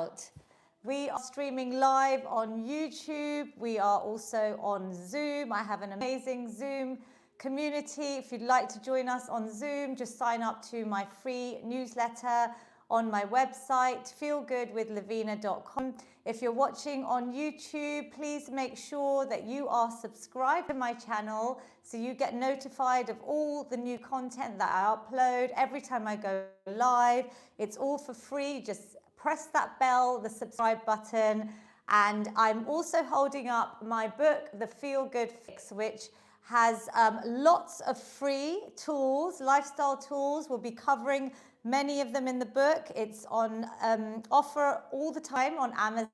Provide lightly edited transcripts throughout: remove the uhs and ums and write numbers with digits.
out. We are streaming live on YouTube. We are also on Zoom. I have an amazing Zoom community. If you'd like to join us on Zoom, just sign up to my free newsletter on my website, feelgoodwithlavina.com. If you're watching on YouTube, please make sure that you are subscribed to my channel so you get notified of all the new content that I upload every time I go live. It's all for free. Just press that bell, the subscribe button. And I'm also holding up my book, The Feel Good Fix, which has lots of free tools, lifestyle tools. We'll be covering many of them in the book. It's on offer all the time on Amazon,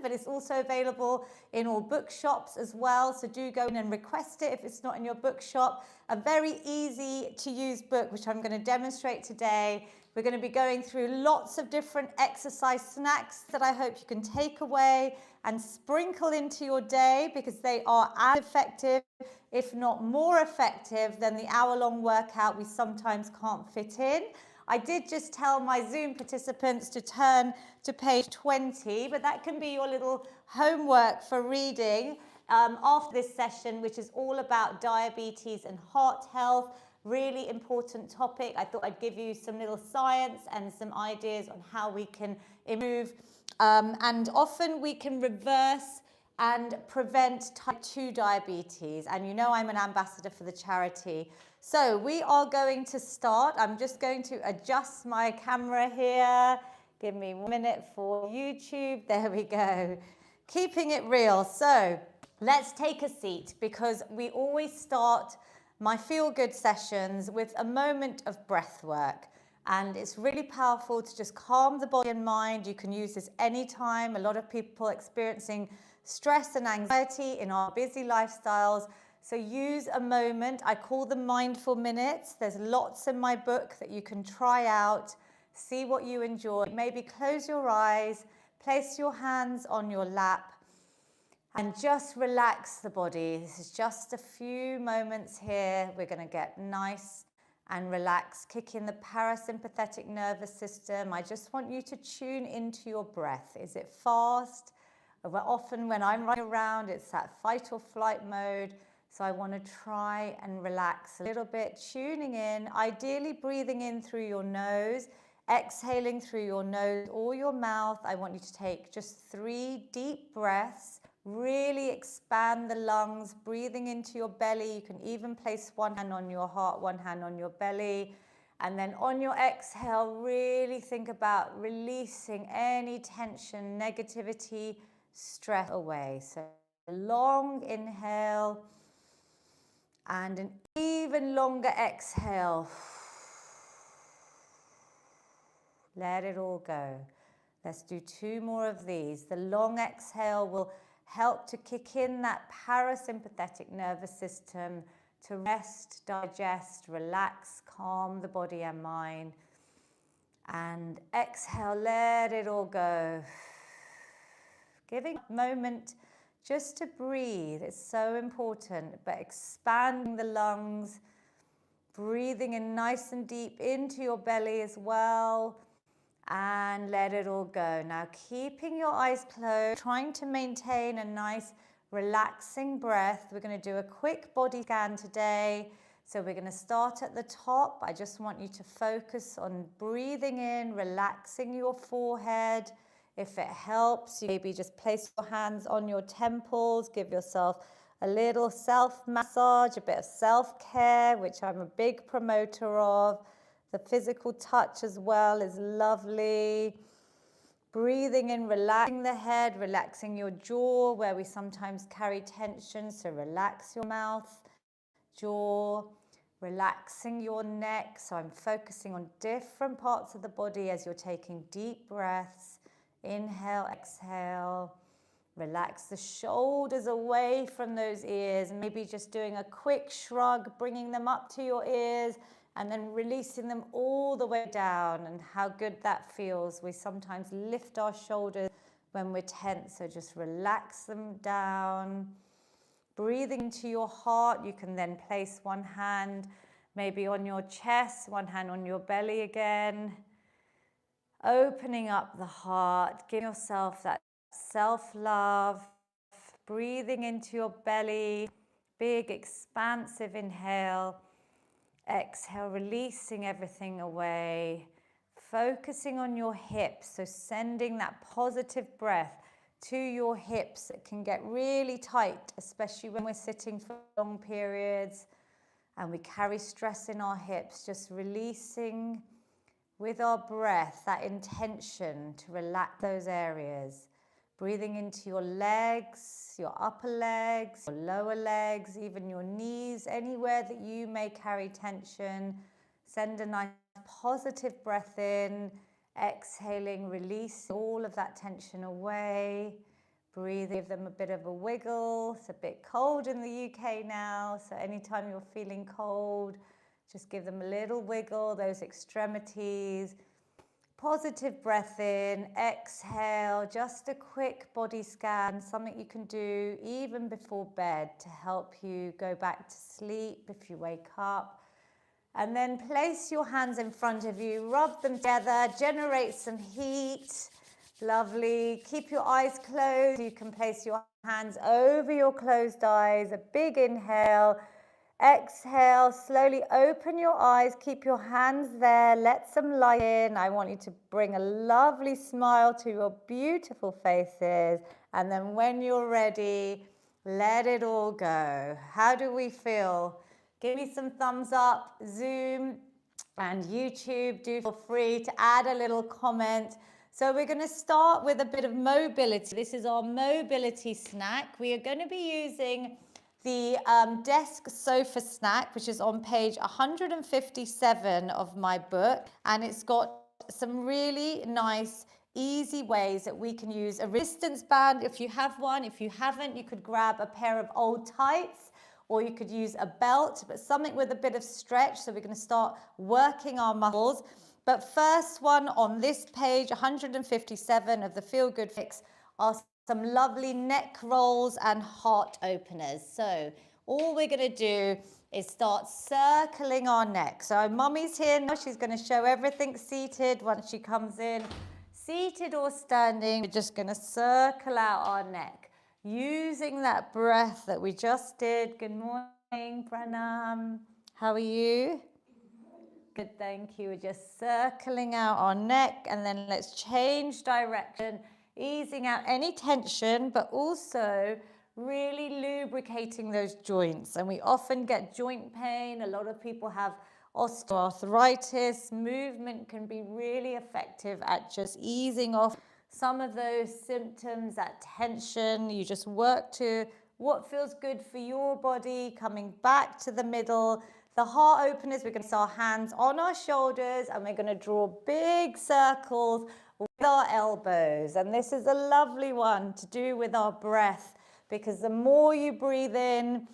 but it's also available in all bookshops as well. So do go in and request it if it's not in your bookshop. A very easy to use book, which I'm going to demonstrate today. We're going to be going through lots of different exercise snacks that I hope you can take away and sprinkle into your day, because they are as effective, if not more effective, than the hour-long workout we sometimes can't fit in. I did just tell my Zoom participants to turn to page 20, but that can be your little homework for reading after this session, which is all about diabetes and heart health. Really important topic. I thought I'd give you some little science and some ideas on how we can improve and often we can reverse and prevent type 2 diabetes. And you know I'm an ambassador for the charity. So we are going to start. I'm just going to adjust my camera here. Give me 1 minute for YouTube. There we go. Keeping it real. So let's take a seat, because we always start my feel good sessions with a moment of breath work. And it's really powerful to just calm the body and mind. You can use this anytime. A lot of people experiencing stress and anxiety in our busy lifestyles. So use a moment. I call them mindful minutes. There's lots in my book that you can try out. See what you enjoy. Maybe close your eyes, place your hands on your lap, and just relax the body. This is just a few moments here. We're going to get nice and relaxed. Kick in the parasympathetic nervous system. I just want you to tune into your breath. Is it fast? Often when I'm running around, it's that fight or flight mode. So I want to try and relax a little bit, tuning in, ideally breathing in through your nose, exhaling through your nose or your mouth. I want you to take just 3 deep breaths. Really expand the lungs, breathing into your belly. You can even place one hand on your heart, one hand on your belly. And then on your exhale, really think about releasing any tension, negativity, stress away. So a long inhale and an even longer exhale. Let it all go. Let's do 2 more of these. The long exhale will help to kick in that parasympathetic nervous system to rest, digest, relax, calm the body and mind. And exhale, let it all go. Giving a moment just to breathe. It's so important, but expanding the lungs, breathing in nice and deep into your belly as well. And let it all go. Now keeping your eyes closed, trying to maintain a nice relaxing breath. We're going to do a quick body scan today. So we're going to start at the top. I just want you to focus on breathing in, relaxing your forehead. If it helps, you maybe just place your hands on your temples, give yourself a little self-massage, a bit of self-care, which I'm a big promoter of. The physical touch as well is lovely. Breathing in, relaxing the head, relaxing your jaw where we sometimes carry tension. So relax your mouth, jaw, relaxing your neck. So I'm focusing on different parts of the body as you're taking deep breaths. Inhale, exhale. Relax the shoulders away from those ears. Maybe just doing a quick shrug, bringing them up to your ears, and then releasing them all the way down, and how good that feels. We sometimes lift our shoulders when we're tense, so just relax them down. Breathing into your heart, you can then place one hand maybe on your chest, one hand on your belly again. opening up the heart, giving yourself that self-love, breathing into your belly, big expansive inhale, exhale, releasing everything away, focusing on your hips, so sending that positive breath to your hips. It can get really tight, especially when we're sitting for long periods and we carry stress in our hips, just releasing with our breath that intention to relax those areas. Breathing into your legs, your upper legs, your lower legs, even your knees, anywhere that you may carry tension. Send a nice positive breath in, exhaling, release all of that tension away. Breathe, give them a bit of a wiggle. It's a bit cold in the UK now, so anytime you're feeling cold, just give them a little wiggle, those extremities. Positive breath in, exhale, just a quick body scan, something you can do even before bed to help you go back to sleep if you wake up. And then place your hands in front of you, rub them together, generate some heat. Lovely. Keep your eyes closed. You can place your hands over your closed eyes, a big inhale. Exhale, slowly open your eyes, keep your hands there, let some light in. I want you to bring a lovely smile to your beautiful faces. And then when you're ready, let it all go. How do we feel? Give me some thumbs up, Zoom and YouTube. Do feel free to add a little comment. So we're going to start with a bit of mobility. This is our mobility snack. We are going to be using the desk sofa snack, which is on page 157 of my book, and it's got some really nice easy ways that we can use a resistance band if you have one. If you haven't, you could grab a pair of old tights, or you could use a belt, but something with a bit of stretch. So we're going to start working our muscles. But first one on this page 157 of the Feel Good Fix are some lovely neck rolls and heart openers. So all we're going to do is start circling our neck. So Mummy's here now. She's going to show everything seated once she comes in. Seated or standing, we're just going to circle out our neck using that breath that we just did. Good morning, Pranam. How are you? Good, thank you. We're just circling out our neck, and then let's change direction. Easing out any tension, but also really lubricating those joints. And we often get joint pain. A lot of people have osteoarthritis. Movement can be really effective at just easing off some of those symptoms, that tension. You just work to what feels good for your body, coming back to the middle. The heart openers, we're going to place our hands on our shoulders and we're going to draw big circles with our elbows. And this is a lovely one to do with our breath, because the more you breathe in,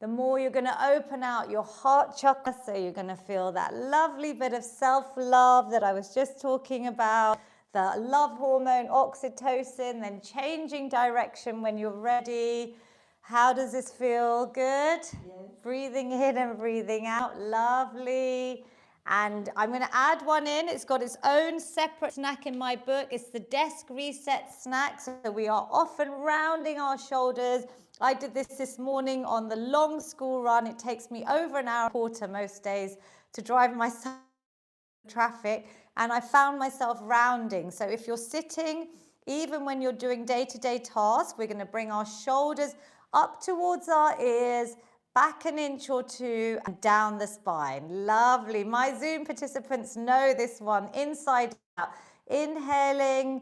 the more you're going to open out your heart chakra. So you're going to feel that lovely bit of self-love that I was just talking about, the love hormone oxytocin, then changing direction when you're ready. How does this feel? Good? Yes. Breathing in and breathing out. Lovely. And I'm going to add one in. It's got its own separate snack in my book. It's the desk reset snack. So we are often rounding our shoulders. I did this morning on the long school run. It takes me over an hour and a quarter most days to drive myself traffic, and I found myself rounding. So if you're sitting, even when you're doing day-to-day tasks, we're going to bring our shoulders up towards our ears, back an inch or two, and down the spine. Lovely. My Zoom participants know this one, inside out. Inhaling,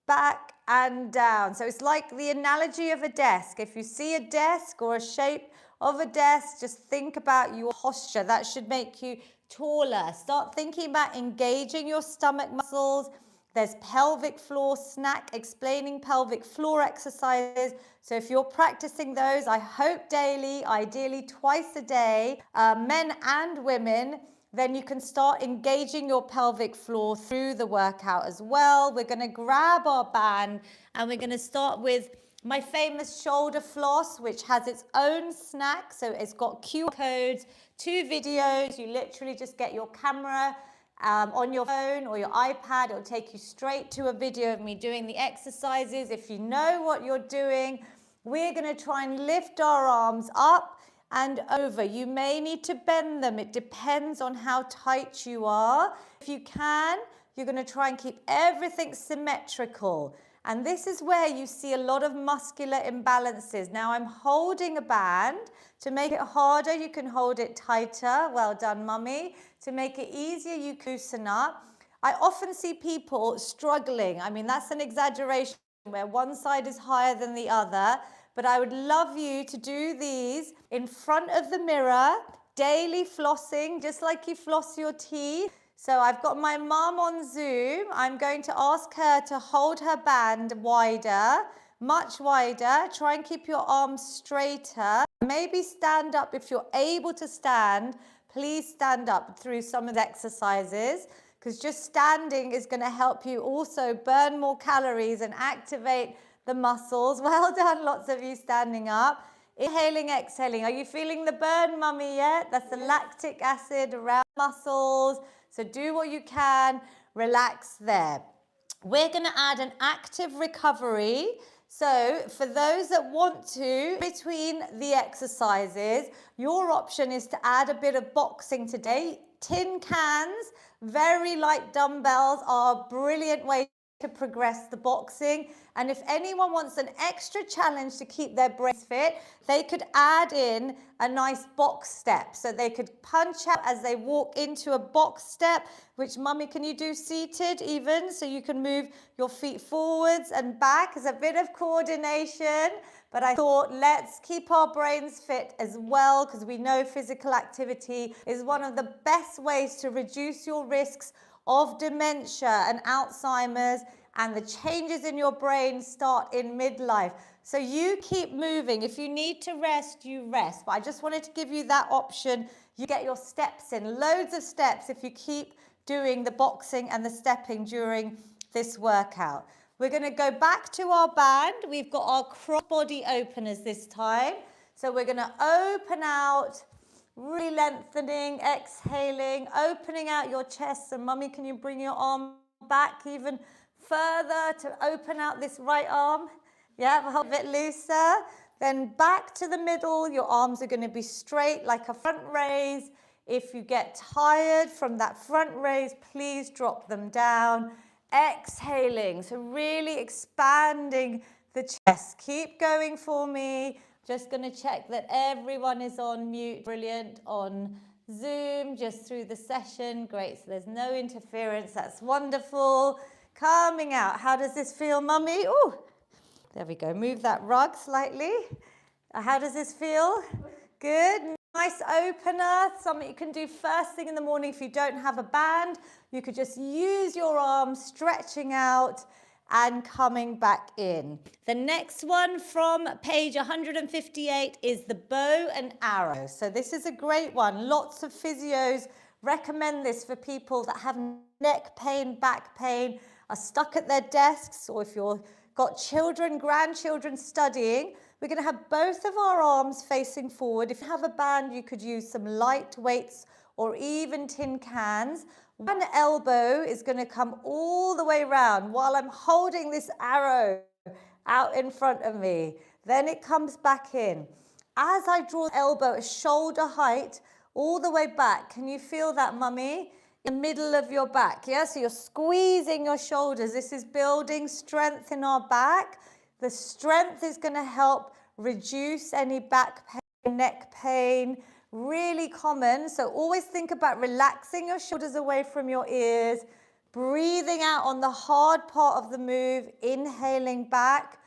back and down. So it's like the analogy of a desk. If you see a desk or a shape of a desk, just think about your posture. That should make you taller. Start thinking about engaging your stomach muscles. There's pelvic floor snack, explaining pelvic floor exercises. So if you're practicing those, I hope daily, ideally twice a day, men and women, then you can start engaging your pelvic floor through the workout as well. We're going to grab our band and we're going to start with my famous shoulder floss, which has its own snack. So it's got QR codes, 2 videos. You literally just get your camera on your phone or your iPad. It'll take you straight to a video of me doing the exercises. If you know what you're doing, we're going to try and lift our arms up and over. You may need to bend them. It depends on how tight you are. If you can, you're going to try and keep everything symmetrical. And this is where you see a lot of muscular imbalances. Now I'm holding a band. To make it harder, you can hold it tighter. Well done, mummy. To make it easier, you loosen up. I often see people struggling. I mean, that's an exaggeration where one side is higher than the other. But I would love you to do these in front of the mirror, daily flossing, just like you floss your teeth. So I've got my mum on Zoom. I'm going to ask her to hold her band wider, much wider. Try and keep your arms straighter. Maybe stand up if you're able to stand. Please stand up through some of the exercises, because just standing is going to help you also burn more calories and activate the muscles. Well done, lots of you standing up. Inhaling, exhaling. Are you feeling the burn, mummy, yet? That's the lactic acid around muscles. So do what you can, relax there. We're going to add an active recovery. So for those that want to, between the exercises, your option is to add a bit of boxing today. Tin cans, very light dumbbells are a brilliant way to progress the boxing. And if anyone wants an extra challenge to keep their brains fit, they could add in a nice box step. So they could punch out as they walk into a box step, which mummy, can you do seated even? So you can move your feet forwards and back. It's a bit of coordination, but I thought let's keep our brains fit as well, because we know physical activity is one of the best ways to reduce your risks of dementia and Alzheimer's, and the changes in your brain start in midlife. So you keep moving. If you need to rest, you rest. But I just wanted to give you that option. You get your steps in, loads of steps if you keep doing the boxing and the stepping during this workout. We're going to go back to our band. We've got our crossbody openers this time. So we're going to open out, really lengthening, exhaling, opening out your chest. So mummy, can you bring your arm back even further to open out this right arm? Yeah, a little bit looser. Then back to the middle. Your arms are going to be straight like a front raise. If you get tired from that front raise, please drop them down. Exhaling, so really expanding the chest. Keep going for me. Just going to check that everyone is on mute. Brilliant. On Zoom, just through the session. Great. So there's no interference. That's wonderful. Coming out. How does this feel, mummy? Oh, there we go. Move that rug slightly. How does this feel? Good. Nice opener. Something you can do first thing in the morning if you don't have a band. You could just use your arms, stretching out and coming back in. The next one from page 158 is the bow and arrow. So this is a great one. Lots of physios recommend this for people that have neck pain, back pain, are stuck at their desks, or if you've got children, grandchildren studying. We're going to have both of our arms facing forward. If you have a band, you could use some light weights or even tin cans. One elbow is going to come all the way around while I'm holding this arrow out in front of me. Then it comes back in. As I draw the elbow at shoulder height all the way back, can you feel that, mummy? In the middle of your back, yeah? So you're squeezing your shoulders. This is building strength in our back. The strength is going to help reduce any back pain, neck pain, really common. So always think about relaxing your shoulders away from your ears, breathing out on the hard part of the move, inhaling back.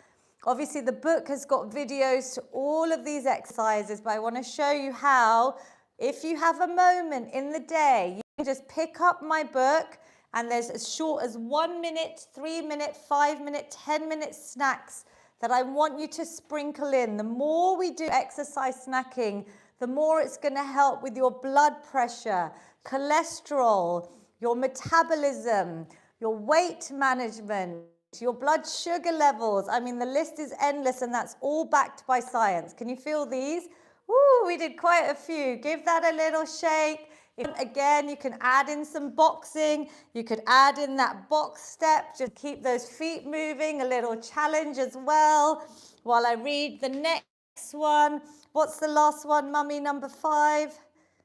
Obviously, the book has got videos to all of these exercises, but I want to show you how, if you have a moment in the day, you can just pick up my book, and there's as short as 1 minute, 3 minute, 5 minute, 10-minute snacks that I want you to sprinkle in. The more we do exercise snacking, the more it's going to help with your blood pressure, cholesterol, your metabolism, your weight management, your blood sugar levels. I mean, the list is endless, and that's all backed by science. Can you feel these? Woo, we did quite a few. Give that a little shake. Again, you can add in some boxing. You could add in that box step. Just keep those feet moving. A little challenge as well. While I read the next one. What's the last one, Mummy, number 5?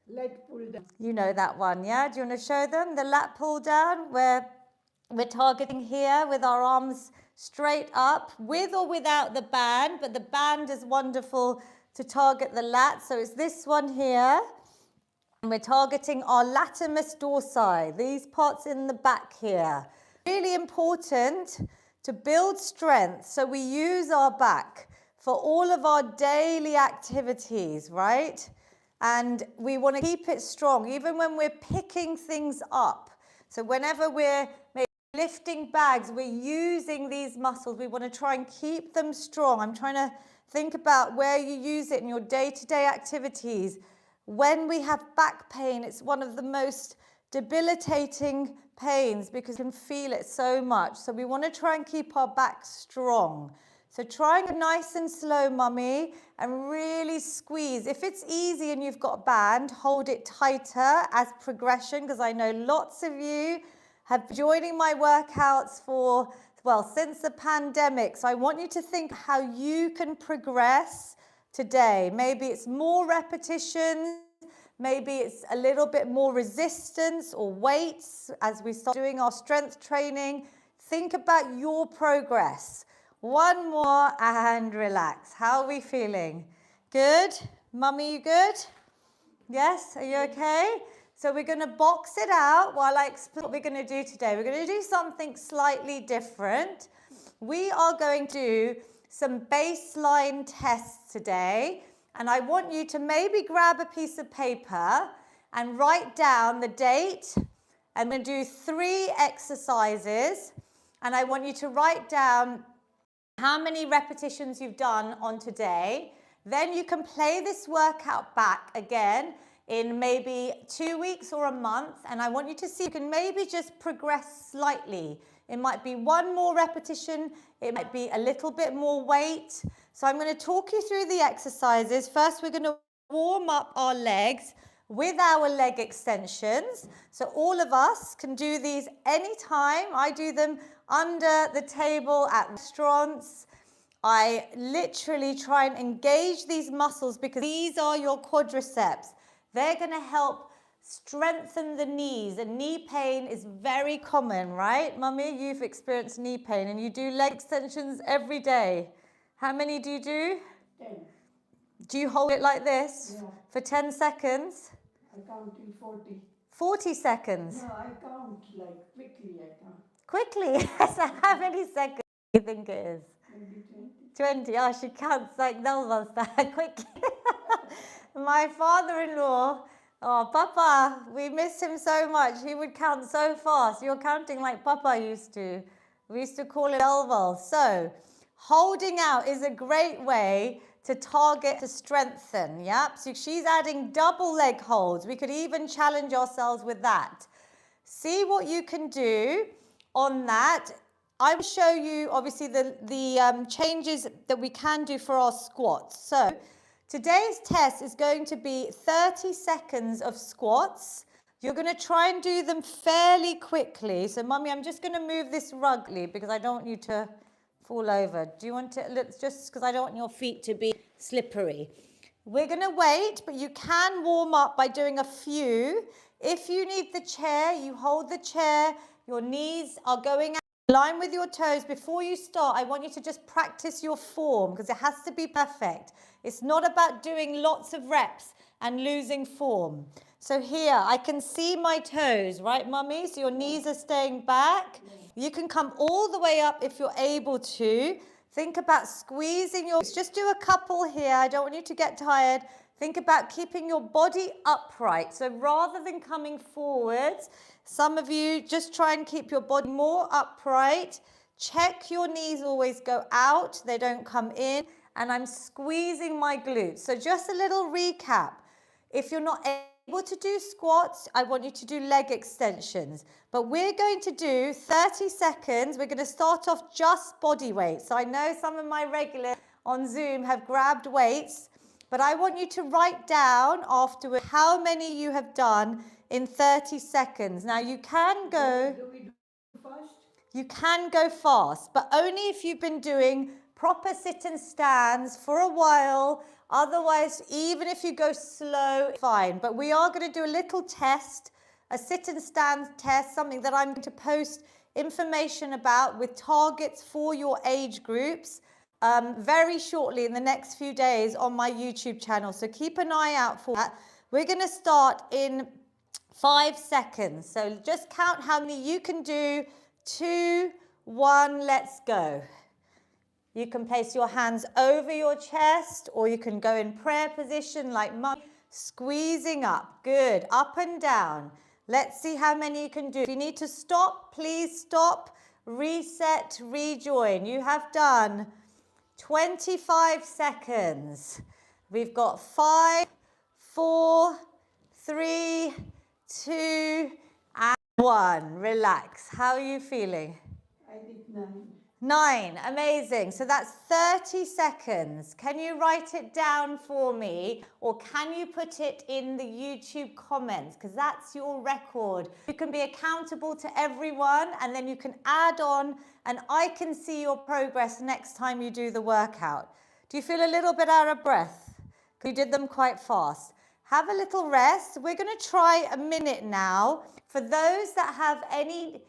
Lat pull down. You know that one, yeah? Do you want to show them the lat pull down, where we're targeting here with our arms straight up, with or without the band, but the band is wonderful to target the lat. So it's this one here. And we're targeting our latimus dorsi, these parts in the back here. Really important to build strength, so we use our back for all of our daily activities, right? And we want to keep it strong, even when we're picking things up. So whenever we're maybe lifting bags, we're using these muscles. We want to try and keep them strong. I'm trying to think about where you use it in your day-to-day activities. When we have back pain, it's one of the most debilitating pains because you can feel it so much. So we want to try and keep our back strong. So try and go nice and slow, Mummy, and really squeeze. If it's easy and you've got a band, hold it tighter as progression, because I know lots of you have been joining my workouts for, well, since the pandemic. So I want you to think how you can progress today. Maybe it's more repetitions, maybe it's a little bit more resistance or weights as we start doing our strength training. Think about your progress. One more and relax. How are we feeling? Good? Mummy, you good? Yes? Are you okay? So we're going to box it out while I explain what we're going to do today. We're going to do something slightly different. We are going to do some baseline tests today, and I want you to maybe grab a piece of paper and write down the date. I'm going to do 3 exercises, and I want you to write down how many repetitions you've done on today. Then you can play this workout back again in maybe 2 weeks or a month, and I want you to see if you can maybe just progress slightly. It might be 1 more repetition, it might be a little bit more weight. So I'm going to talk you through the exercises. First, we're going to warm up our legs with our leg extensions. So all of us can do these anytime. I do them under the table at restaurants. I literally try and engage these muscles because these are your quadriceps. They're going to help strengthen the knees, and knee pain is very common, right? Mummy, you've experienced knee pain and you do leg extensions every day. How many do you do? 10. Do you hold it like this? Yeah. For 10 seconds? I count till 40. 40 seconds? No, I count like quickly. I count. Quickly? So how many seconds do you think it is? Maybe 20. 20. Oh, she counts like Nelva's that quickly. My father-in-law, oh, Papa, we miss him so much. He would count so fast. You're counting like Papa used to. We used to call him Elval. So, holding out is a great way to target, to strengthen, yeah? So she's adding double leg holds. We could even challenge ourselves with that. See what you can do on that. I will show you, obviously, the changes that we can do for our squats. So, today's test is going to be 30 seconds of squats. You're going to try and do them fairly quickly. So, Mummy, I'm just going to move this rugly because I don't want you to fall over. Do you want to, just because I don't want your feet to be slippery. We're going to wait, but you can warm up by doing a few. If you need the chair, you hold the chair. Your knees are going out in line with your toes. Before you start, I want you to just practice your form because it has to be perfect. It's not about doing lots of reps and losing form. So here, I can see my toes, right, Mummy? So your knees are staying back. You can come all the way up if you're able to. Think about squeezing your... Just do a couple here. I don't want you to get tired. Think about keeping your body upright. So rather than coming forwards, some of you just try and keep your body more upright. Check your knees always go out. They don't come in. And I'm squeezing my glutes. So just a little recap. If you're not able to do squats, I want you to do leg extensions. But we're going to do 30 seconds. We're going to start off just body weight. So I know some of my regulars on Zoom have grabbed weights, but I want you to write down afterwards how many you have done in 30 seconds. Now you can go... Do we do first? You can go fast, but only if you've been doing proper sit and stands for a while. Otherwise, even if you go slow, fine. But we are going to do a little test, a sit and stand test, something that I'm going to post information about with targets for your age groups very shortly in the next few days on my YouTube channel. So keep an eye out for that. We're going to start in 5 seconds. So just count how many you can do. 2, 1, let's go. You can place your hands over your chest, or you can go in prayer position like mum, squeezing up. Good, up and down. Let's see how many you can do. If you need to stop, please stop, reset, rejoin. You have done 25 seconds. We've got 5, 4, 3, 2, and 1. Relax. How are you feeling? I did 9. 9. Amazing. So that's 30 seconds. Can you write it down for me, or can you put it in the YouTube comments? Because that's your record. You can be accountable to everyone, and then you can add on, and I can see your progress next time you do the workout. Do you feel a little bit out of breath? Because you did them quite fast. Have a little rest. We're going to try a minute now. For those that have any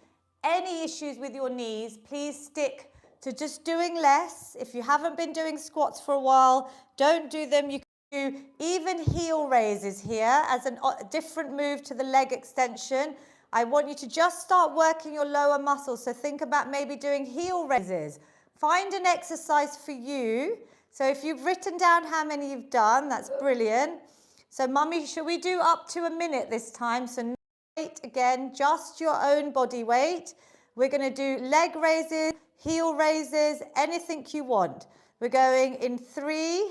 issues with your knees, please stick to just doing less. If you haven't been doing squats for a while, don't do them. You can do even heel raises here as a different move to the leg extension. I want you to just start working your lower muscles. So think about maybe doing heel raises. Find an exercise for you. So if you've written down how many you've done, that's brilliant. So mummy, should we do up to a minute this time? So no weight again, just your own body weight. We're going to do leg raises, heel raises, anything you want. We're going in 3,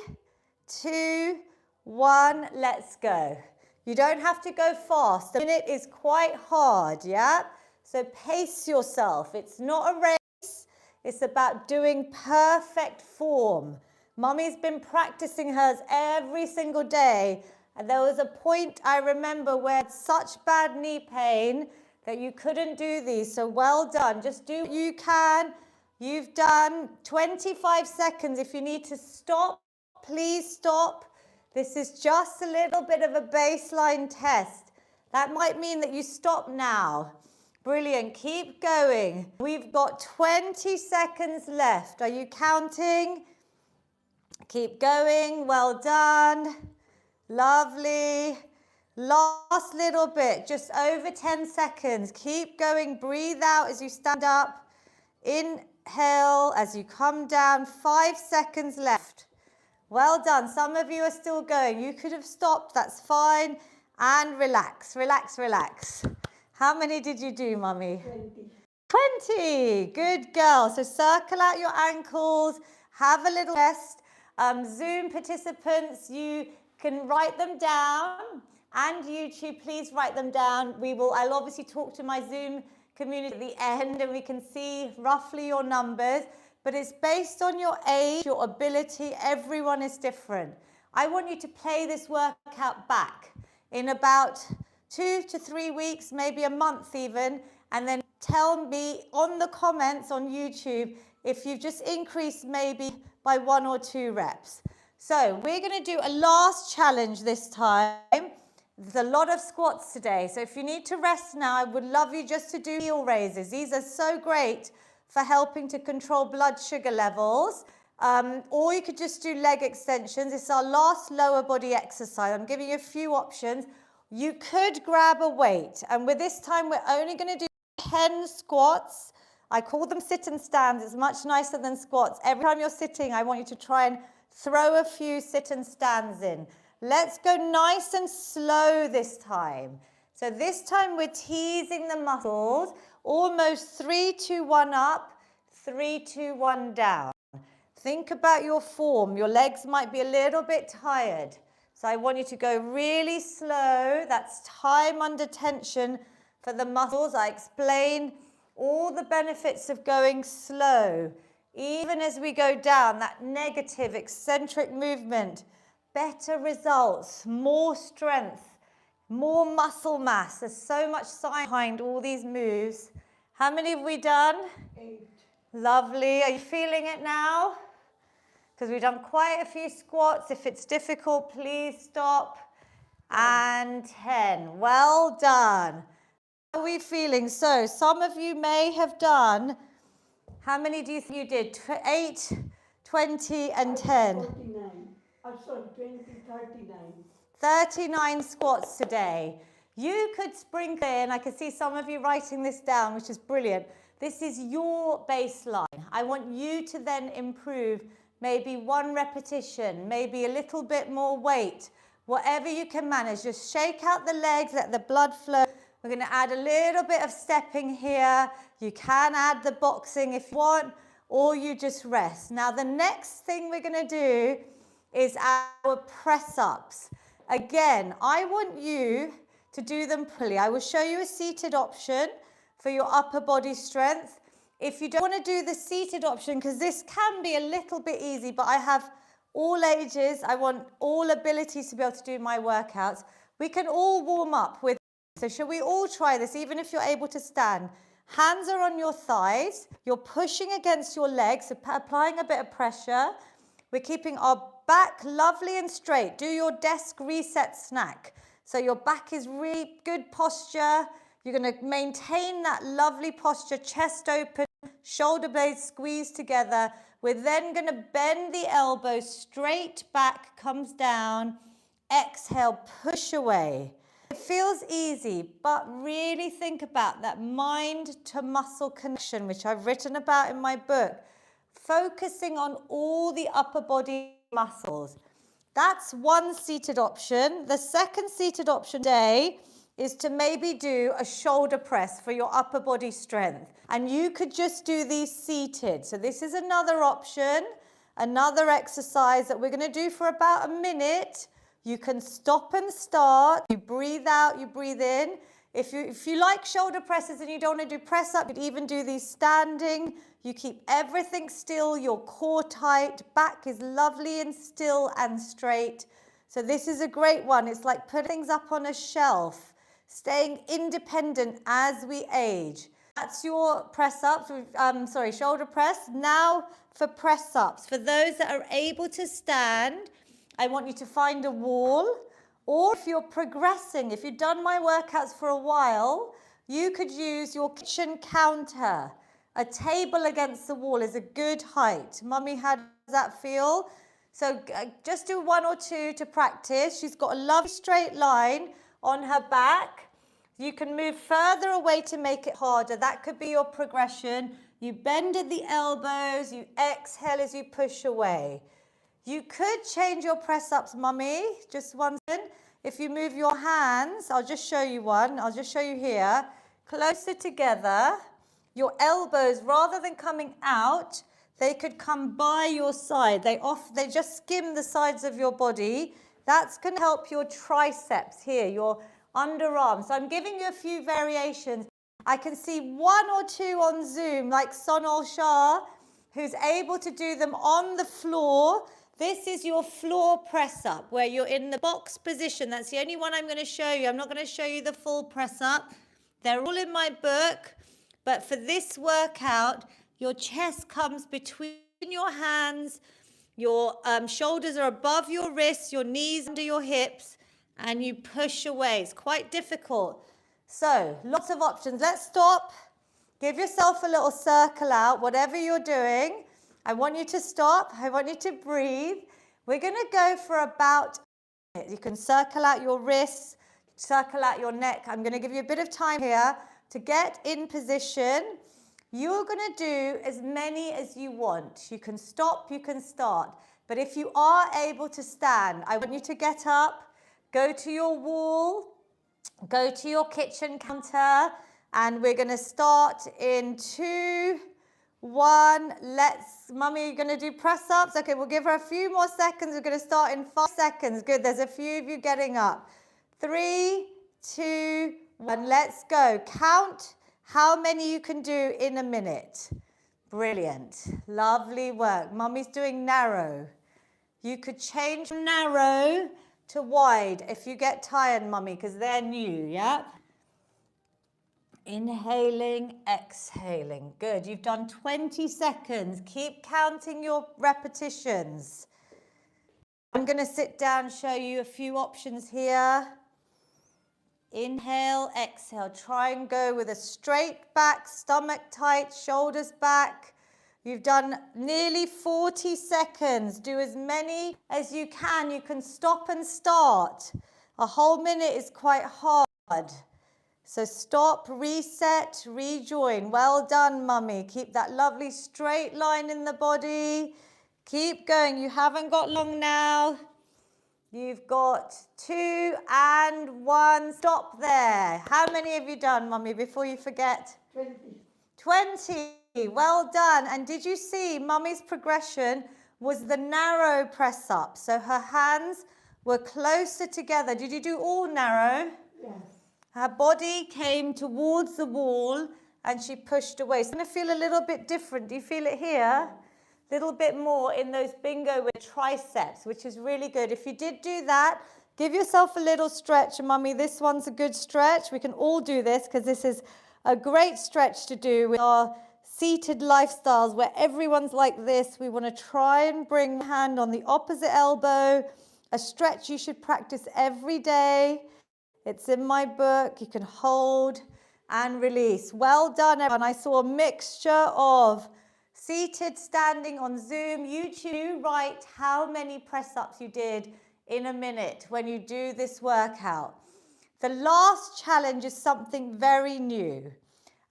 2, 1, let's go. You don't have to go fast. The minute is quite hard, yeah? So pace yourself. It's not a race. It's about doing perfect form. Mummy's been practicing hers every single day. And there was a point I remember where I had such bad knee pain that you couldn't do these. So well done. Just do what you can. You've done 25 seconds. If you need to stop, please stop. This is just a little bit of a baseline test. That might mean that you stop now. Brilliant. Keep going. We've got 20 seconds left. Are you counting? Keep going. Well done. Lovely. Last little bit, just over 10 seconds. Keep going. Breathe out as you stand up. Inhale as you come down. 5 seconds left. Well done. Some of you are still going. You could have stopped. That's fine. And relax, relax, relax. How many did you do, mummy? 20. 20. Good girl. So circle out your ankles. Have a little rest. Zoom participants, you can write them down, and YouTube, please write them down. I'll obviously talk to my Zoom community at the end, and we can see roughly your numbers, but it's based on your age, your ability. Everyone is different. I want you to play this workout back in about 2 to 3 weeks, maybe a month even, and then tell me on the comments on YouTube if you've just increased maybe by 1 or 2 reps. So we're going to do a last challenge this time. There's a lot of squats today. So if you need to rest now, I would love you just to do heel raises. These are so great for helping to control blood sugar levels. Or you could just do leg extensions. It's our last lower body exercise. I'm giving you a few options. You could grab a weight. And with this time, we're only going to do 10 squats. I call them sit and stands. It's much nicer than squats. Every time you're sitting, I want you to try and throw a few sit and stands in. Let's go nice and slow this time. So this time we're teasing the muscles, almost 3, 2, 1 up, 3, 2, 1 down. Think about your form. Your legs might be a little bit tired. So I want you to go really slow. That's time under tension for the muscles. I explain all the benefits of going slow. Even as we go down, that negative eccentric movement, better results, more strength, more muscle mass. There's so much science behind all these moves. How many have we done? 8. Lovely. Are you feeling it now? Because we've done quite a few squats. If it's difficult, please stop. And 10. Well done. How are we feeling? So some of you may have done, how many do you think you did? 8, 20 and 10. 49. Sorry, 20, 39. 39 squats today. You could sprinkle in, I can see some of you writing this down, which is brilliant. This is your baseline. I want you to then improve maybe 1 repetition, maybe a little bit more weight, whatever you can manage. Just shake out the legs, let the blood flow. We're going to add a little bit of stepping here. You can add the boxing if you want, or you just rest. Now the next thing we're going to do is our press-ups. Again, I want you to do them fully. I will show you a seated option for your upper body strength. If you don't want to do the seated option, because this can be a little bit easy, but I have all ages, I want all abilities to be able to do my workouts. We can all warm up with, so shall we all try this, even if you're able to stand? Hands are on your thighs, you're pushing against your legs, so applying a bit of pressure. We're keeping our back lovely and straight. Do your desk reset snack. So your back is really good posture. You're going to maintain that lovely posture, chest open, shoulder blades squeezed together. We're then going to bend the elbows straight back, comes down. Exhale, push away. It feels easy, but really think about that mind to muscle connection, which I've written about in my book. Focusing on all the upper body muscles. That's one seated option. The second seated option today is to maybe do a shoulder press for your upper body strength. And you could just do these seated. So this is another option, another exercise that we're going to do for about a minute. You can stop and start. You breathe out, you breathe in. If you like shoulder presses and you don't want to do press up, you could even do these standing. You keep everything still, your core tight, back is lovely and still and straight. So this is a great one. It's like putting things up on a shelf, staying independent as we age. That's your press up, shoulder press. Now for press ups. For those that are able to stand, I want you to find a wall. Or if you're progressing, if you've done my workouts for a while, you could use your kitchen counter. A table against the wall is a good height. Mummy, how does that feel? So just do 1 or 2 to practice. She's got a lovely straight line on her back. You can move further away to make it harder. That could be your progression. You bend at the elbows, you exhale as you push away. You could change your press-ups, Mummy. Just one second. If you move your hands, I'll just show you one. I'll just show you here. Closer together. Your elbows, rather than coming out, they could come by your side. They just skim the sides of your body. That's going to help your triceps here, your underarms. So I'm giving you a few variations. I can see 1 or 2 on Zoom, like Sonal Shah, who's able to do them on the floor. This is your floor press up where you're in the box position. That's the only one I'm going to show you. I'm not going to show you the full press up. They're all in my book. But for this workout, your chest comes between your hands. Your shoulders are above your wrists, your knees under your hips, and you push away. It's quite difficult. So lots of options. Let's stop. Give yourself a little circle out, whatever you're doing. I want you to stop. I want you to breathe. We're going to go for about a minute. You can circle out your wrists, circle out your neck. I'm going to give you a bit of time here to get in position. You're going to do as many as you want. You can stop, you can start. But if you are able to stand, I want you to get up, go to your wall, go to your kitchen counter, and we're going to start in 2, 1, Mummy, you're going to do press-ups? Okay, we'll give her a few more seconds. We're going to start in 5 seconds. Good, there's a few of you getting up. 3, 2, 1, let's go. Count how many you can do in a minute. Brilliant. Lovely work. Mummy's doing narrow. You could change from narrow to wide if you get tired, mummy, because they're new, yeah? Inhaling, exhaling. Good. You've done 20 seconds. Keep counting your repetitions. I'm going to sit down, show you a few options here. Inhale, exhale. Try and go with a straight back, stomach tight, shoulders back. You've done nearly 40 seconds. Do as many as you can. You can stop and start. A whole minute is quite hard. So stop, reset, rejoin. Well done, mummy. Keep that lovely straight line in the body. Keep going. You haven't got long now. You've got 2 and 1. Stop there. How many have you done, mummy, before you forget? 20. 20. Well done. And did you see mummy's progression was the narrow press up? So her hands were closer together. Did you do all narrow? Yes. Her body came towards the wall and she pushed away. It's going to feel a little bit different. Do you feel it here? A little bit more in those bingo with triceps, which is really good. If you did do that, give yourself a little stretch. Mummy, this one's a good stretch. We can all do this because this is a great stretch to do with our seated lifestyles where everyone's like this. We want to try and bring the hand on the opposite elbow. A stretch you should practice every day. It's in my book. You can hold and release. Well done, everyone. I saw a mixture of seated, standing on Zoom, YouTube. Write how many press-ups you did in a minute when you do this workout. The last challenge is something very new.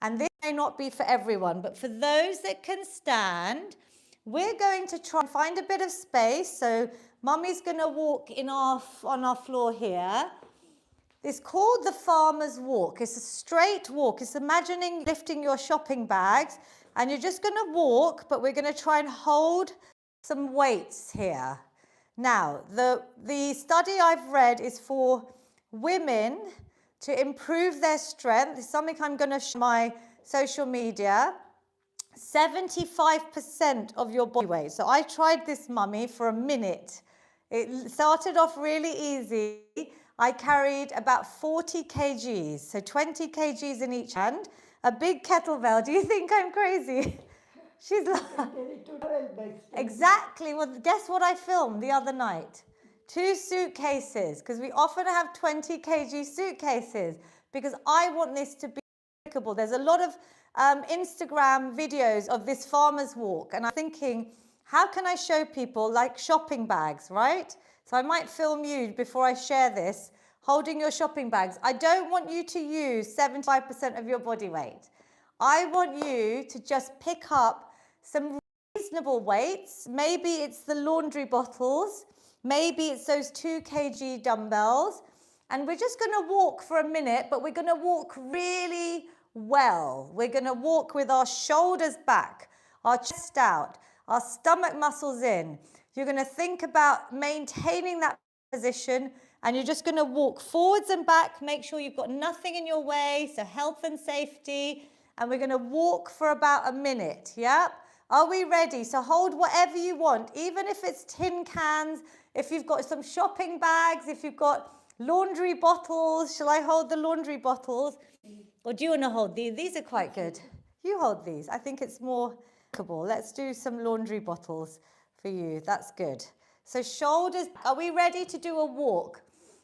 And this may not be for everyone, but for those that can stand, we're going to try and find a bit of space. So mummy's going to walk on our floor here. It's called the farmer's walk. It's a straight walk. It's imagining lifting your shopping bags and you're just going to walk, but we're going to try and hold some weights here. Now, the study I've read is for women to improve their strength. It's something I'm going to show my social media. 75% of your body weight. So I tried this, mummy, for a minute. It started off really easy. I carried about 40 kgs, so 20 kgs in each hand, a big kettlebell. Do you think I'm crazy? She's like, exactly. Well, guess what I filmed the other night? 2 suitcases, because we often have 20 kg suitcases, because I want this to be applicable. There's a lot of Instagram videos of this farmer's walk, and I'm thinking, how can I show people like shopping bags, right? So I might film you before I share this, holding your shopping bags. I don't want you to use 75% of your body weight. I want you to just pick up some reasonable weights. Maybe it's the laundry bottles. Maybe it's those 2 kg dumbbells. And we're just going to walk for a minute, but we're going to walk really well. We're going to walk with our shoulders back, our chest out, our stomach muscles in. You're going to think about maintaining that position and you're just going to walk forwards and back. Make sure you've got nothing in your way, so health and safety. And we're going to walk for about a minute, yeah? Are we ready? So hold whatever you want, even if it's tin cans, if you've got some shopping bags, if you've got laundry bottles. Shall I hold the laundry bottles? Or do you want to hold these? These are quite good. You hold these. I think it's more comfortable. Let's do some laundry bottles for you. That's good. So shoulders, are we ready to do a walk?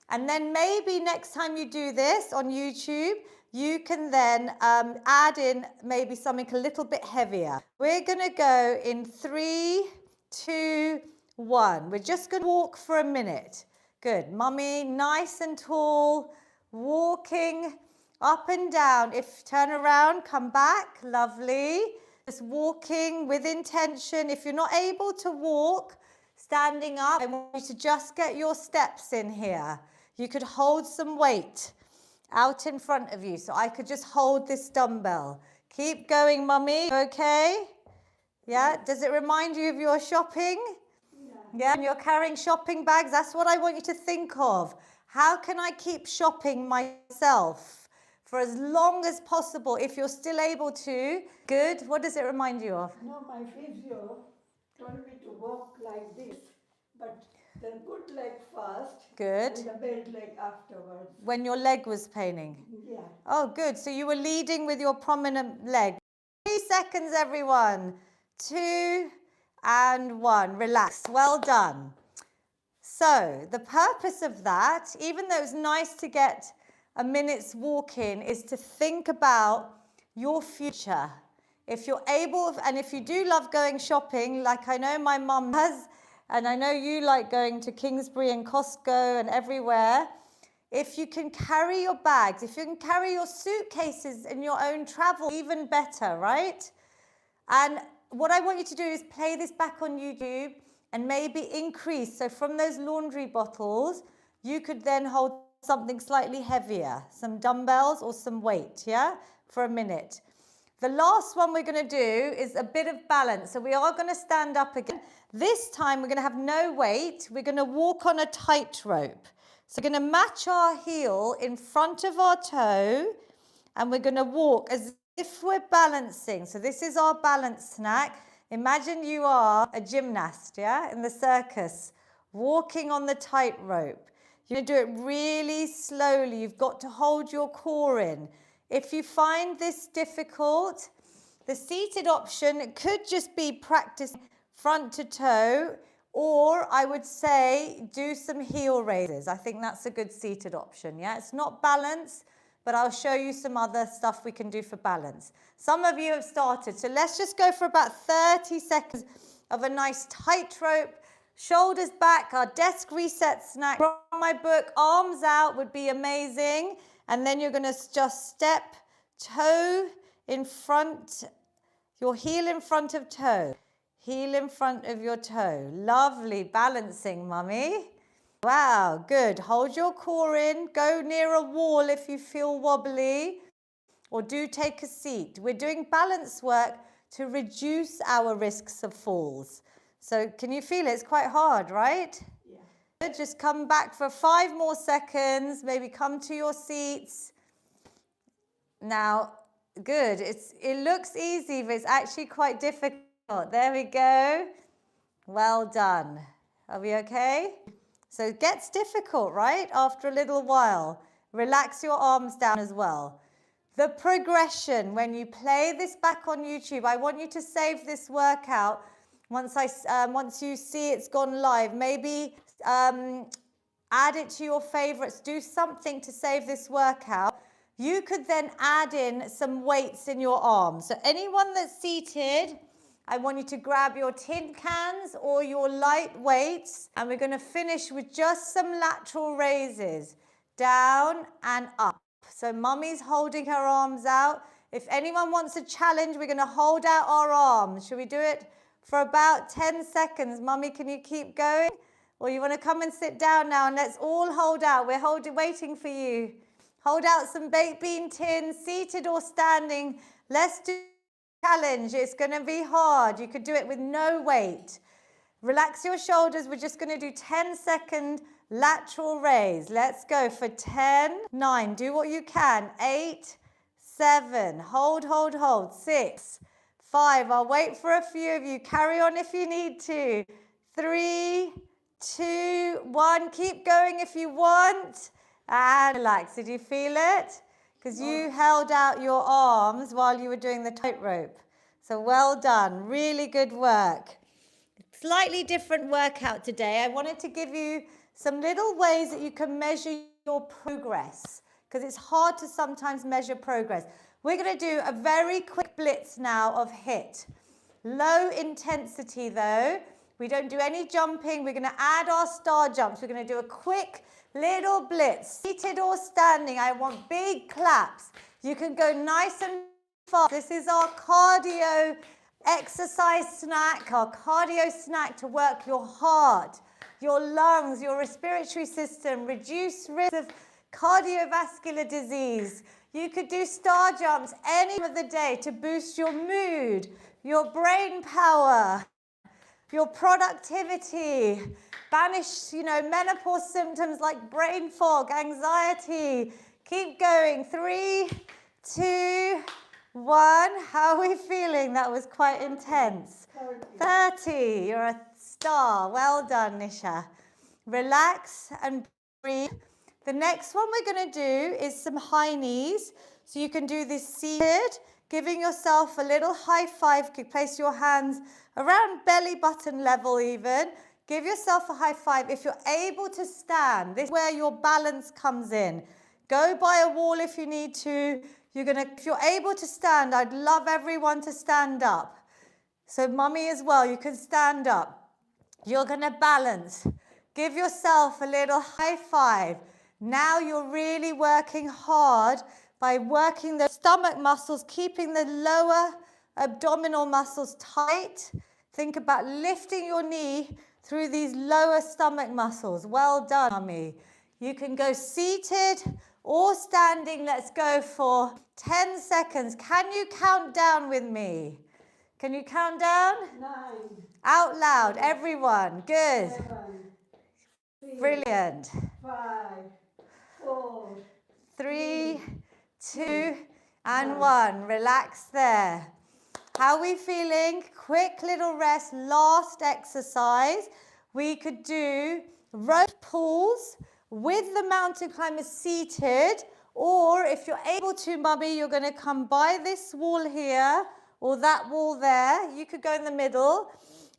And then maybe next time you do this on YouTube, you can then add in maybe something a little bit heavier. We're going to go in 3, 2, 1. We're just going to walk for a minute. Good. Mummy, nice and tall, walking up and down. If turn around, come back. Lovely. Just walking with intention. If you're not able to walk, standing up, I want you to just get your steps in here. You could hold some weight out in front of you. So I could just hold this dumbbell. Keep going, mummy. Okay? Yeah? Does it remind you of your shopping? Yeah, and you're carrying shopping bags. That's what I want you to think of. How can I keep shopping myself for as long as possible if you're still able to? Good. What does it remind you of? No, my physio told me to walk like this, but Then good leg first. Good. And the bad leg afterwards. When your leg was paining? Yeah. Oh, good. So you were leading with your prominent leg. 3 seconds, everyone. 2 and 1. Relax. Well done. So the purpose of that, even though it's nice to get a minute's walk in, is to think about your future. If you're able, and if you do love going shopping, like I know my mum does, and I know you like going to Kingsbury and Costco and everywhere, if you can carry your bags, if you can carry your suitcases in your own travel, even better, right? And what I want you to do is play this back on YouTube and maybe increase. So from those laundry bottles, you could then hold something slightly heavier, some dumbbells or some weight, yeah, for a minute. The last one we're going to do is a bit of balance. So we are going to stand up again. This time we're going to have no weight. We're going to walk on a tightrope. So we're going to match our heel in front of our toe and we're going to walk as if we're balancing. So this is our balance snack. Imagine you are a gymnast, yeah, in the circus, walking on the tightrope. You're going to do it really slowly. You've got to hold your core in. If you find this difficult, the seated option, it could just be practice front to toe, or I would say do some heel raises. I think that's a good seated option, yeah? It's not balance, but I'll show you some other stuff we can do for balance. Some of you have started, so let's just go for about 30 seconds of a nice tightrope, shoulders back, our desk reset snack. From my book, arms out would be amazing. And then you're going to just step toe in front, your heel in front of toe, heel in front of your toe. Lovely balancing, mummy. Wow, good. Hold your core in. Go near a wall if you feel wobbly, or do take a seat. We're doing balance work to reduce our risks of falls. So can you feel it? It's quite hard, right? Yeah. Just come back for 5 more seconds. Maybe come to your seats. Now, good. It looks easy, but it's actually quite difficult. There we go. Well done. Are we okay? So it gets difficult, right? After a little while. Relax your arms down as well. The progression, when you play this back on YouTube, I want you to save this workout once you see it's gone live. Maybe add it to your favorites. Do something to save this workout. You could then add in some weights in your arms. So anyone that's seated, I want you to grab your tin cans or your light weights, and we're going to finish with just some lateral raises, down and up. So mummy's holding her arms out. If anyone wants a challenge, we're going to hold out our arms. Should we do it for about 10 seconds? Mummy, can you keep going? Or you want to come and sit down now and let's all hold out. We're waiting for you. Hold out some baked bean tins, seated or standing. Let's do a challenge. It's going to be hard. You could do it with no weight. Relax your shoulders. We're just going to do 10-second lateral raise. Let's go for 10, 9. Do what you can. 8, 7. Hold, hold, hold. 6, 5. I'll wait for a few of you. Carry on if you need to. 3, 2, 1. Keep going if you want. And relax. Did you feel it? Because you held out your arms while you were doing the tightrope. So well done. Really good work. Slightly different workout today. I wanted to give you some little ways that you can measure your progress, because it's hard to sometimes measure progress. We're going to do a very quick blitz now of HIIT. Low intensity though. We don't do any jumping. We're going to add our star jumps. We're going to do a quick little blitz. Seated or standing, I want big claps. You can go nice and fast. This is our cardio exercise snack, our cardio snack to work your heart, your lungs, your respiratory system, reduce risk of cardiovascular disease. You could do star jumps any time of the day to boost your mood, your brain power, your productivity, banish, menopause symptoms like brain fog, anxiety. Keep going. 3, 2, 1. How are we feeling? That was quite intense. 30. You're a star. Well done, Nisha. relax and breathe. The next one we're going to do is some high knees. So you can do this seated, giving yourself a little high five. You can place your hands around belly button level even. Give yourself a high five. If you're able to stand, this is where your balance comes in. Go by a wall if you need to. If you're able to stand, I'd love everyone to stand up. So mummy as well, you can stand up. You're going to balance. Give yourself a little high five. Now you're really working hard by working the stomach muscles, keeping the lower abdominal muscles tight. Think about lifting your knee through these lower stomach muscles. Well done, mummy. You can go seated or standing. Let's go for 10 seconds. Can you count down with me? Can you count down? 9. Out loud, everyone. Good. 7. 6. Brilliant. 5. 4. 3, 2, and 1. Relax there. How are we feeling? Quick little rest. Last exercise. We could do rope pulls with the mountain climber seated, or if you're able to, mummy, you're going to come by this wall here or that wall there. You could go in the middle,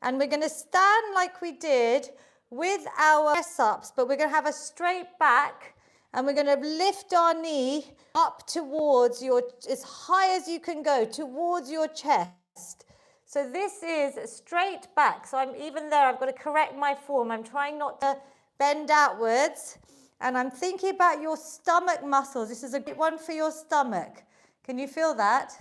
and we're going to stand like we did with our press-ups, but we're going to have a straight back, and we're going to lift our knee up towards as high as you can go, towards your chest. So this is straight back. So I'm even there, I've got to correct my form. I'm trying not to bend outwards, and I'm thinking about your stomach muscles. This is a good one for your stomach. Can you feel that?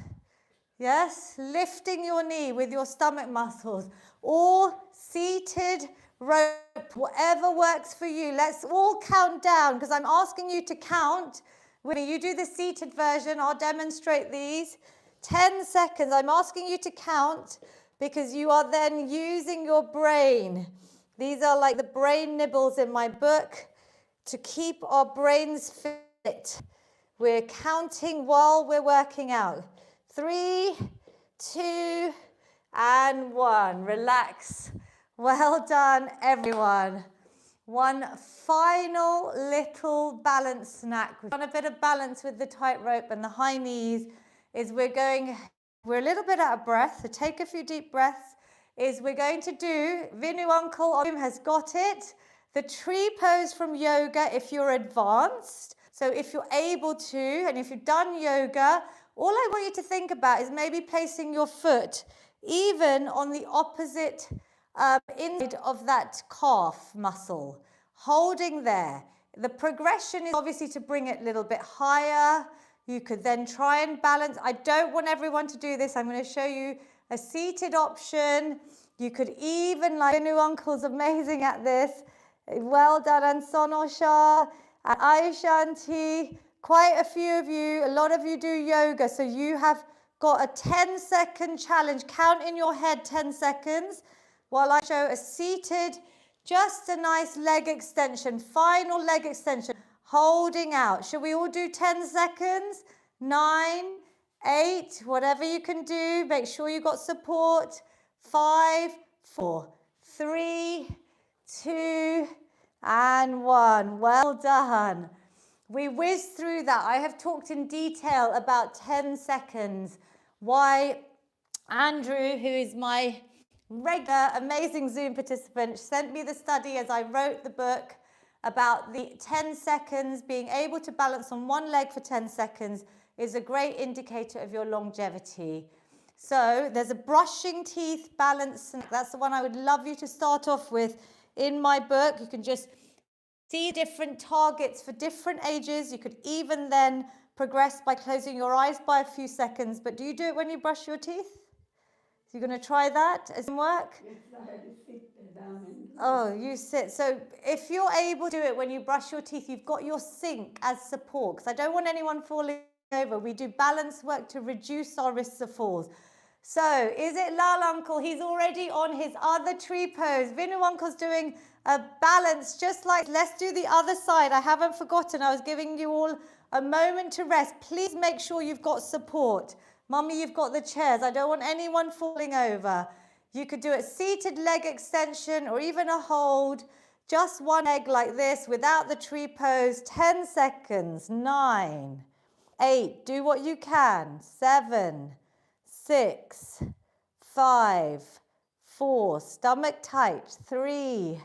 Yes, lifting your knee with your stomach muscles, or seated rope, whatever works for you. Let's all count down, because I'm asking you to count. When you do the seated version, I'll demonstrate these. 10 seconds. I'm asking you to count because you are then using your brain. These are like the brain nibbles in my book to keep our brains fit. We're counting while we're working out. 3, 2, and 1. Relax. Well done, everyone. One final little balance snack. We've done a bit of balance with the tightrope and the high knees. We're a little bit out of breath, so take a few deep breaths. We're going to do, Vinu Uncle has got it, the tree pose from yoga if you're advanced. So if you're able to, and if you've done yoga, all I want you to think about is maybe placing your foot even on the opposite inside of that calf muscle, holding there. The progression is obviously to bring it a little bit higher. You could then try and balance. I don't want everyone to do this. I'm going to show you a seated option. You could even, like Vinu Uncle's amazing at this. Well done, and Sonosha, and Aisha Auntie. Quite a few of you, a lot of you do yoga, so you have got a 10-second challenge. Count in your head 10 seconds while I show a seated, just a nice leg extension, final leg extension, holding out. Shall we all do 10 seconds? 9, 8, whatever you can do. Make sure you got support. 5, 4, 3, 2, and 1. Well done. We whizzed through that. I have talked in detail about 10 seconds. Why Andrew, who is my regular amazing Zoom participant, sent me the study as I wrote the book about the 10 seconds. Being able to balance on one leg for 10 seconds is a great indicator of your longevity. So there's a brushing teeth balance. That's the one I would love you to start off with in my book. You can just see different targets for different ages. You could even then progress by closing your eyes by a few seconds. But do you do it when you brush your teeth? So you're going to try that? Does it work? Yes, I had to sit down and Oh, you sit. So if you're able to do it when you brush your teeth, you've got your sink as support. Because I don't want anyone falling over. We do balance work to reduce our risks of falls. So is it Lal Uncle? He's already on his other tree pose. Vinu Uncle's doing a balance, just like, let's do the other side. I haven't forgotten. I was giving you all a moment to rest. Please make sure you've got support. Mummy, you've got the chairs. I don't want anyone falling over. You could do a seated leg extension or even a hold. Just one leg like this without the tree pose. 10 seconds. 9, 8. Do what you can. 7, 6, 5, 4. Stomach tight. 3,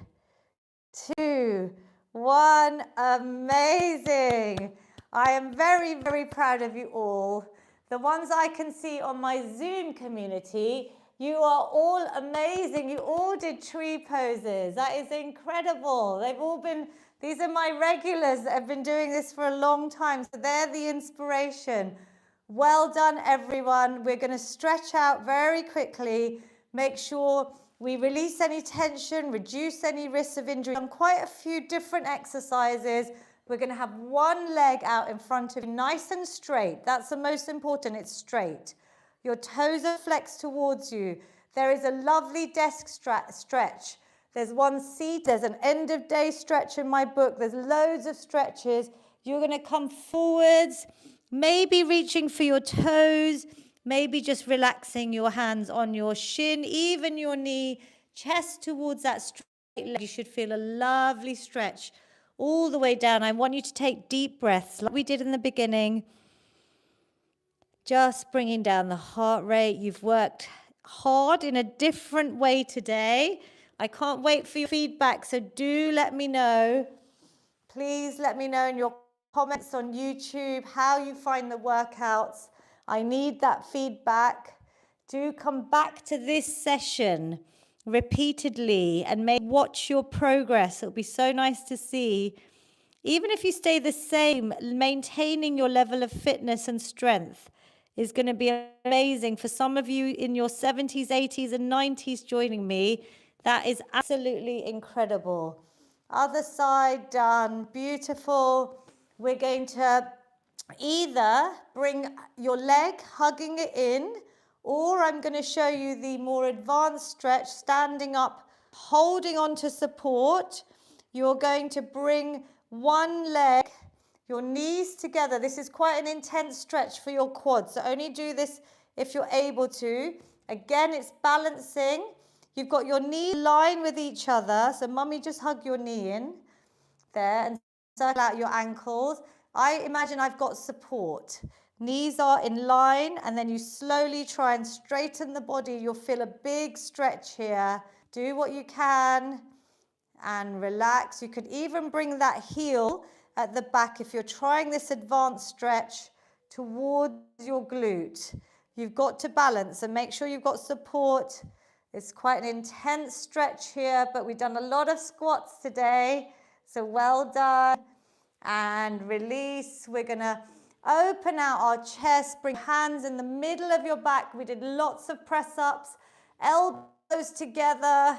2, 1. Amazing. I am very, very proud of you all. The ones I can see on my Zoom community, you are all amazing. You all did tree poses. That is incredible. They've all been, these are my regulars that have been doing this for a long time. So they're the inspiration. Well done, everyone. We're going to stretch out very quickly. Make sure we release any tension, reduce any risks of injury. On quite a few different exercises. We're going to have one leg out in front of you, nice and straight. That's the most important. It's straight. Your toes are flexed towards you. There is a lovely desk stretch. There's one seat. There's an end of day stretch in my book. There's loads of stretches. You're going to come forwards, maybe reaching for your toes, maybe just relaxing your hands on your shin, even your knee, chest towards that straight leg. You should feel a lovely stretch all the way down. I want you to take deep breaths like we did in the beginning. Just bringing down the heart rate. You've worked hard in a different way today. I can't wait for your feedback, so do let me know. Please let me know in your comments on YouTube how you find the workouts. I need that feedback. Do come back to this session repeatedly and maybe watch your progress. It'll be so nice to see. Even if you stay the same, maintaining your level of fitness and strength is going to be amazing. For some of you in your 70s, 80s, and 90s joining me, that is absolutely incredible. Other side done. Beautiful. We're going to either bring your leg, hugging it in, or I'm going to show you the more advanced stretch, standing up, holding on to support. You're going to bring one leg, your knees together. This is quite an intense stretch for your quads, so only do this if you're able to. Again, it's balancing. You've got your knees in line with each other, so mummy, just hug your knee in there and circle out your ankles. I imagine I've got support. Knees are in line, and then you slowly try and straighten the body. You'll feel a big stretch here. Do what you can and relax. You could even bring that heel at the back if you're trying this advanced stretch towards your glute. You've got to balance and make sure you've got support. It's quite an intense stretch here, but we've done a lot of squats today. So well done. And release. We're going to open out our chest. Bring hands in the middle of your back. We did lots of press-ups. Elbows together.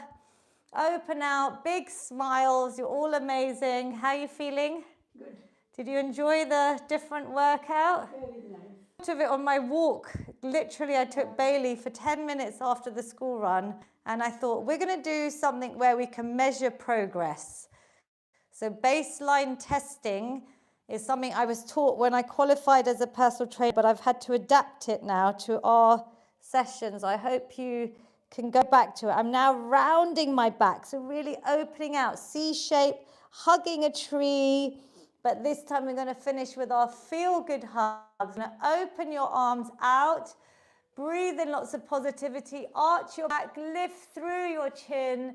Open out. Big smiles. You're all amazing. How are you feeling? Good. Did you enjoy the different workout? Very nice. Of it on my walk. Literally, I took Bailey for 10 minutes after the school run, and I thought we're going to do something where we can measure progress. So baseline testing is something I was taught when I qualified as a personal trainer, but I've had to adapt it now to our sessions. I hope you can go back to it. I'm now rounding my back, so really opening out, C shape, hugging a tree. But this time we're going to finish with our feel-good hugs. Now open your arms out, breathe in lots of positivity, arch your back, lift through your chin,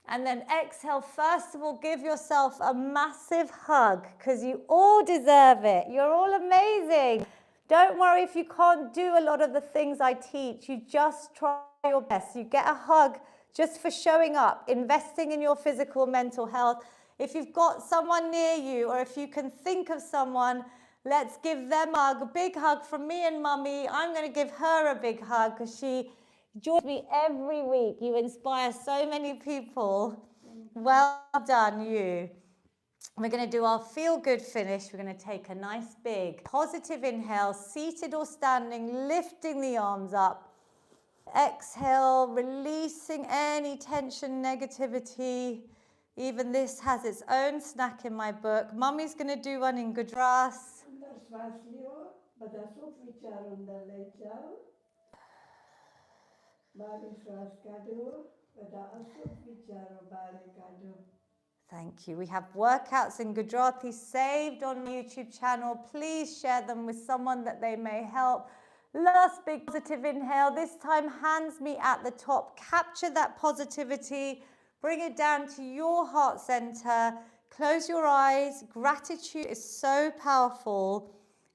and then exhale. First of all, give yourself a massive hug because you all deserve it. You're all amazing. Don't worry if you can't do a lot of the things I teach. You just try your best. You get a hug just for showing up, investing in your physical, mental health. If you've got someone near you, or if you can think of someone, let's give them a hug. A big hug from me and mummy. I'm going to give her a big hug because she joins me every week. You inspire so many people. Well done, you. We're going to do our feel-good finish. We're going to take a nice big positive inhale, seated or standing, lifting the arms up. Exhale, releasing any tension, negativity. Even this has its own snack in my book. Mummy's going to do one in Gujarat. Thank you. We have workouts in Gujarati saved on my YouTube channel. Please share them with someone that they may help. Last big positive inhale. This time, hands meet at the top. Capture that positivity. Bring it down to your heart center. Close your eyes. Gratitude is so powerful.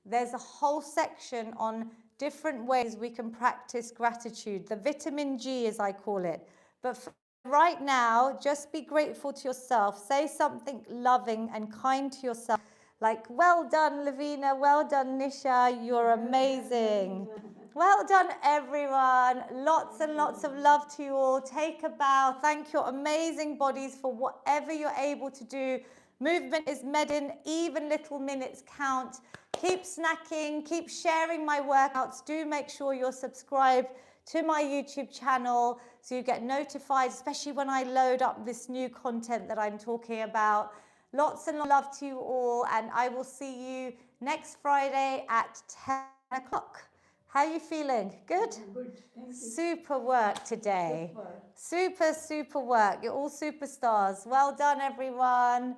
There's a whole section on different ways we can practice gratitude. The vitamin G, as I call it. But for right now, just be grateful to yourself. Say something loving and kind to yourself. Like, well done, Lavina. Well done, Nisha. You're amazing. Well done, everyone. Lots and lots of love to you all. Take a bow. Thank your amazing bodies for whatever you're able to do. Movement is medicine. Even little minutes count. Keep snacking. Keep sharing my workouts. Do make sure you're subscribed to my YouTube channel so you get notified, especially when I load up this new content that I'm talking about. Lots and love to you all, and I will see you next Friday at 10 o'clock. How are you feeling? Good? Good, thank you. Super work today. Super. Super work. You're all superstars. Well done, everyone.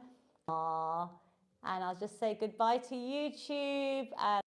Aww. And I'll just say goodbye to YouTube. And